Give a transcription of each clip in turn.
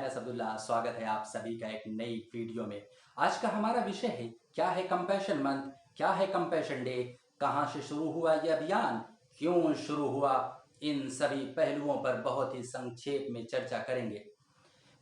असदुल्ला, स्वागत है आप सभी का एक नई वीडियो में। आज का हमारा विषय है क्या है कंपैशन मंथ, क्या है कंपैशन डे, कहाँ से शुरू हुआ यह अभियान, क्यों शुरू हुआ, इन सभी पहलुओं पर बहुत ही संक्षेप में चर्चा करेंगे।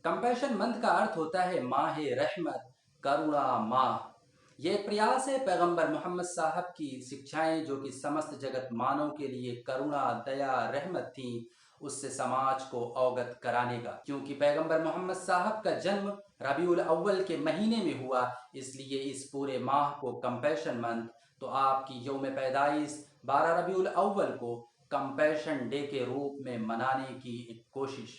कंपैशन मंथ का अर्थ होता है माह रहमत, करुणा माह। ये एक प्रयास है पैगंबर मोहम्मद साहब की शिक्षाएं जो कि समस्त जगत मानव के लिए करुणा, दया, रहमत थी, उससे समाज को अवगत कराने का। क्योंकि पैगंबर मोहम्मद साहब का जन्म रबीउल अव्वल के महीने में हुआ, इसलिए इस पूरे माह को कंपैशन मंथ, तो आपकी यौम पैदाइश 12 रबीउल अव्वल को कंपैशन डे के रूप में मनाने की एक कोशिश।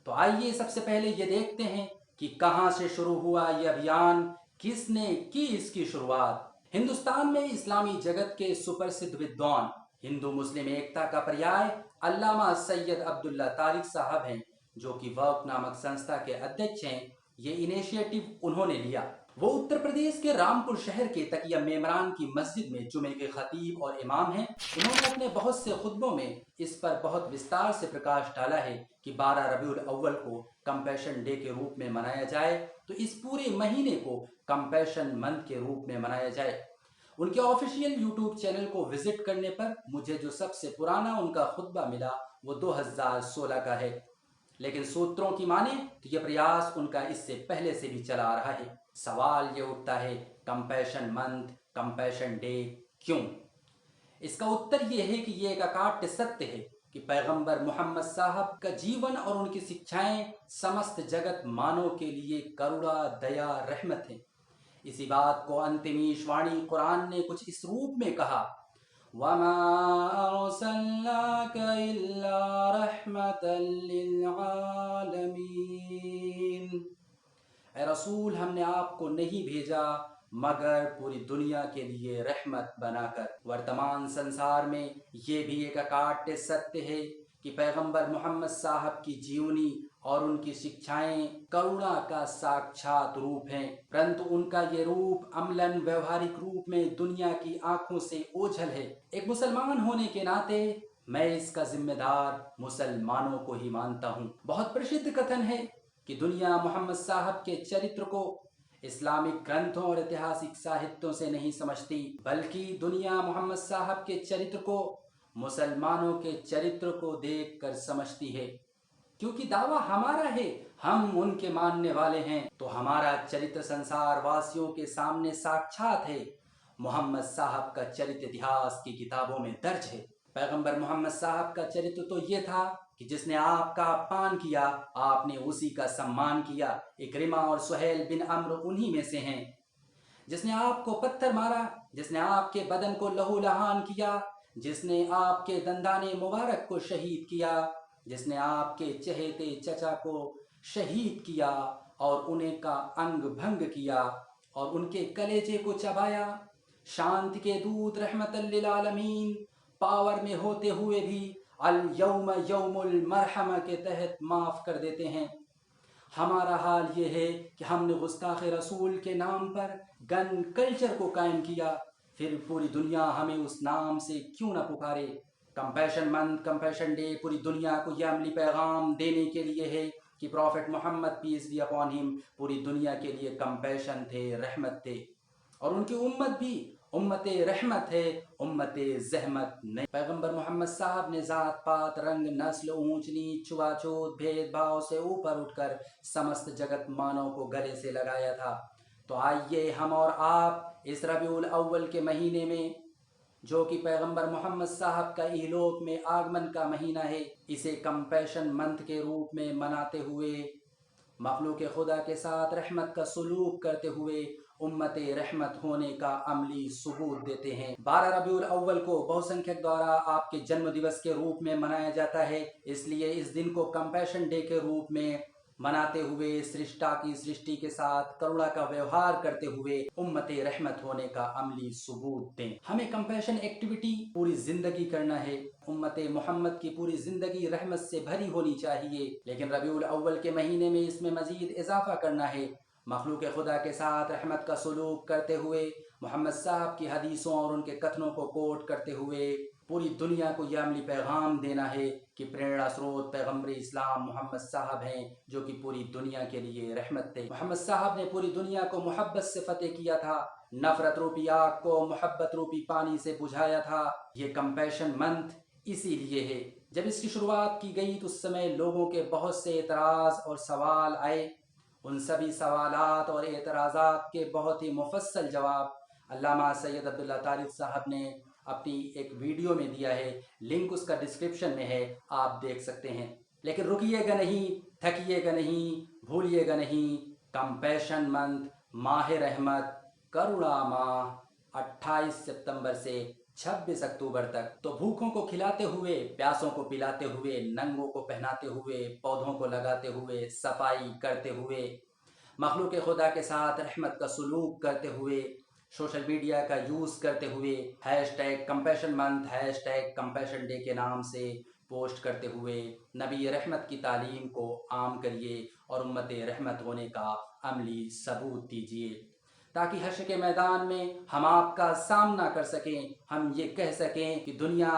तो आइए सबसे पहले ये देखते हैं कि कहाँ से शुरू हुआ यह अभियान, किसने की इसकी शुरुआत। हिंदुस्तान में इस्लामी जगत के सुप्रसिद्ध विद्वान, हिंदू मुस्लिम एकता का पर्याय अल्लामा सैयद अब्दुल्ला तारिक साहब हैं, जो कि वर्क नामक संस्था के अध्यक्ष हैं। ये इनिशिएटिव उन्होंने लिया। वो उत्तर प्रदेश के रामपुर शहर के तकिया मेमरान की मस्जिद में जुमे के खतीब और इमाम हैं। उन्होंने अपने बहुत से खुतबों में इस पर बहुत विस्तार से प्रकाश डाला है कि 12 रबीउल अव्वल को कंपैशन डे के रूप में मनाया जाए, तो इस पूरे महीने को कंपैशन मंथ के रूप में मनाया जाए। उनके ऑफिशियल यूट्यूब चैनल को विजिट करने पर मुझे जो सबसे पुराना उनका खुतबा मिला वो 2016 का है, लेकिन सूत्रों की माने तो यह प्रयास उनका इससे पहले से भी चला आ रहा है। सवाल ये उठता है कंपैशन मंथ, कंपैशन डे क्यों? इसका उत्तर ये है कि ये एक अकाट्य सत्य है कि पैगंबर मोहम्मद साहब का जीवन और उनकी शिक्षाएं समस्त जगत मानव के लिए करुणा, दया, रहमत है। इसी बात को अंतिमीश वाणी कुरान ने कुछ इस रूप में कहा, वमा अर्सलनाका इल्ला रहमतल लिल आलमीन। ए रसूल, हमने आपको नहीं भेजा मगर पूरी दुनिया के लिए रहमत बनाकर। वर्तमान संसार में ये भी एक अकाट्य सत्य है कि पैगंबर मोहम्मद साहब की जीवनी और उनकी शिक्षाएं करुणा का साक्षात रूप हैं, परंतु उनका ये रूप अमलन व्यवहारिक रूप में दुनिया की आंखों से ओझल है। एक मुसलमान होने के नाते मैं इसका जिम्मेदार मुसलमानों को ही मानता हूँ। बहुत प्रसिद्ध कथन है कि दुनिया मोहम्मद साहब के चरित्र को इस्लामिक ग्रंथों और ऐतिहासिक साहित्यों से नहीं समझती, बल्कि दुनिया मोहम्मद साहब के चरित्र को मुसलमानों के चरित्र को देखकर समझती है। क्योंकि दावा हमारा है, हम उनके मानने वाले हैं, तो हमारा चरित्र संसार वासियों के सामने साक्षात है। मोहम्मद साहब का चरित्र इतिहास की किताबों में दर्ज है। पैगंबर मोहम्मद साहब का चरित्र तो ये था कि जिसने आपका अपमान किया, आपने उसी का सम्मान किया। इक्रिमा और सुहेल बिन अम्र उन्हीं में से हैं। जिसने आपको पत्थर मारा, जिसने आपके बदन को लहूलुहान किया, जिसने आपके दंदाने मुबारक को शहीद किया, जिसने आपके चहेते चचा को शहीद किया और उन्हें का अंग भंग किया और उनके कलेजे को चबाया। शांति के दूत रहमतल लिल आलमीन पावर में होते हुए भी अल यौम यौमुल मरहमा के तहत माफ कर देते हैं। हमारा हाल ये है कि हमने गुस्ताख रसूल के नाम पर गन कल्चर को कायम किया, फिर पूरी दुनिया हमें उस नाम से क्यों न पुकारे। कंपैशन मंथ, कंपैशन डे पूरी दुनिया को यह अमली पैगाम देने के लिए है कि prophet Muhammad peace be upon him पूरी दुनिया के लिए कंपैशन थे, रहमत थे, और उनकी उम्मत भी उम्मत रहमत है, उम्मत जहमत नहीं। पैगंबर मोहम्मद साहब ने जात पात, रंग, नस्ल, ऊंच नीच, छुआछूत, भेदभाव से ऊपर उठकर समस्त जगत मानव को गले से लगाया था। तो आइए हम और आप इस रबीउल अव्वल के महीने में, जो कि पैगंबर मोहम्मद साहब का इहलोक में आगमन का महीना है, इसे कंपैशन मंथ के रूप में मनाते हुए मखलूक खुदा के साथ रहमत का सलूक करते हुए उम्मत रहमत होने का अमली सबूत देते हैं। 12 रबीउल अव्वल को बहुसंख्यक द्वारा आपके जन्म दिवस के रूप में मनाया जाता है, इसलिए इस दिन को कंपैशन डे के रूप में मनाते हुए सृष्टा की सृष्टि के साथ करुणा का व्यवहार करते हुए उम्मत रहमत होने का अमली सबूत दें। हमें कंपैशन एक्टिविटी पूरी जिंदगी करना है। उम्मत मोहम्मद की पूरी जिंदगी रहमत से भरी होनी चाहिए, लेकिन रबीउल अव्वल के महीने में इसमें मजीद इजाफा करना है। मखलूक खुदा के साथ रहमत का सलूक करते हुए, मोहम्मद साहब की हदीसों और उनके कथनों को कोट करते हुए पूरी दुनिया को यह अमली पैगाम देना है कि प्रेरणा स्रोत पैगम्बर इस्लाम मोहम्मद साहब हैं, जो कि पूरी दुनिया के लिए रहमत थे। मोहम्मद साहब ने पूरी दुनिया को मोहब्बत से फतेह किया था, नफरत रूपी आग को मोहब्बत रूपी पानी से बुझाया था। ये कंपैशन मंथ इसीलिए है। जब इसकी शुरुआत की गई तो उस समय लोगों के बहुत से एतराज़ और सवाल आए। उन सभी सवालात और एतराज़ात के बहुत ही मुफस्सल जवाब अल्लामा सैयद अब्दुल्ला तारिक साहब ने अपनी एक वीडियो में दिया है। लिंक उसका डिस्क्रिप्शन में है, आप देख सकते हैं। लेकिन रुकिएगा नहीं, थकिएगा नहीं, भूलिएगा नहीं। कंपैशन मंथ, माह रहमत, करुणा माह 28 सितंबर से 26 अक्टूबर तक। तो भूखों को खिलाते हुए, प्यासों को पिलाते हुए, नंगों को पहनाते हुए, पौधों को लगाते हुए, सफाई करते हुए, मखलूक खुदा के साथ रहमत का सलूक करते हुए, सोशल मीडिया का यूज़ करते हुए hashtag compassion month, hashtag compassion day के नाम से पोस्ट करते हुए नबी रहमत की तालीम को आम करिए और उम्मत रहमत होने का अमली सबूत दीजिए, ताकि हश्र के मैदान में हम आपका सामना कर सकें। हम ये कह सकें कि दुनिया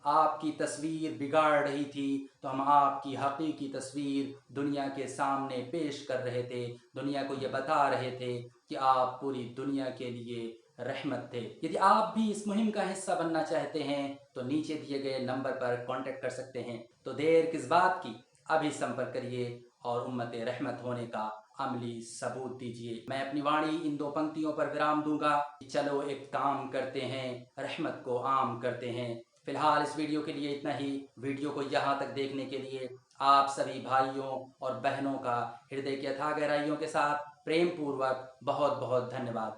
आपकी तस्वीर बिगाड़ रही थी, तो हम आपकी हकीकी तस्वीर दुनिया के सामने पेश कर रहे थे, दुनिया को ये बता रहे थे कि आप पूरी दुनिया के लिए रहमत थे। यदि आप भी इस मुहिम का हिस्सा बनना चाहते हैं तो नीचे दिए गए नंबर पर कांटेक्ट कर सकते हैं। तो देर किस बात की, अभी संपर्क करिए और उम्मत रहमत होने का अमली सबूत दीजिए। मैं अपनी वाणी इन दो पंक्तियों पर विराम दूंगा कि चलो एक काम करते हैं, रहमत को आम करते हैं। फिलहाल इस वीडियो के लिए इतना ही। वीडियो को यहाँ तक देखने के लिए आप सभी भाइयों और बहनों का हृदय की अथाह गहराइयों के साथ प्रेम पूर्वक बहुत बहुत धन्यवाद।